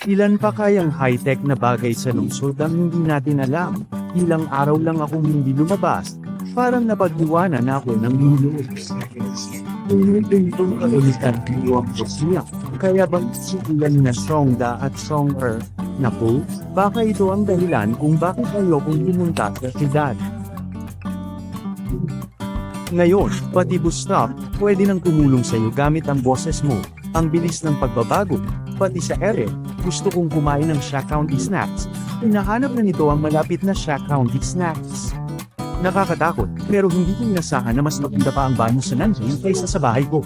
Ilan pa kayang high-tech na bagay sa lungsod ang hindi natin alam? Ilang araw lang akong hindi lumabas, parang napag-iwanan ako ng mundo. Itong kaulitan ko ang siya. Kaya bang sikilan na Songda at Songer? Naku, baka ito ang dahilan kung bakit ayokong pumunta sa siyudad. Ngayon, pati bus stop, pwede nang tumulong sa'yo gamit ang boses mo. Ang bilis ng pagbabago, pati sa ere, gusto kong kumain ng Shack County Snacks. Hinahanap na nito ang malapit na Shack County Snacks. Nakakatakot, pero hindi ko inasahan na mas maganda pa ang banyo sa Nanjing kaysa sa bahay ko.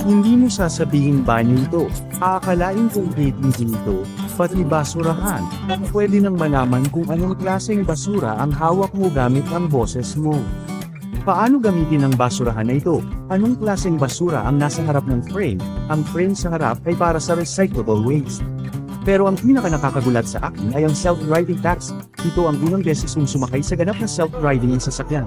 Hindi mo sasabihin banyo ito, aakalain kong dating dito, pati basurahan. Pwede nang malaman kung anong klaseng basura ang hawak mo gamit ang boses mo. Paano gamitin ang basurahan na ito? Anong klaseng basura ang nasa harap ng frame? Ang frame sa harap ay para sa recyclable waste. Pero ang pinaka-nakakagulat sa akin ay ang self-driving taxi. Ito ang unang beses kong sumakay sa ganap na self-driving ng sasakyan.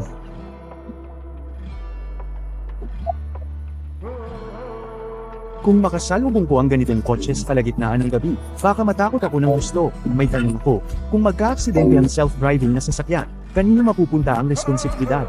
Kung makasalubong ko ang ganitong kotse sa kalagitnaan ng gabi, baka matakot ako ng gusto. May tanong ako, kung magka-aksidente ang self-driving na sasakyan, kanino mapupunta ang responsibilidad?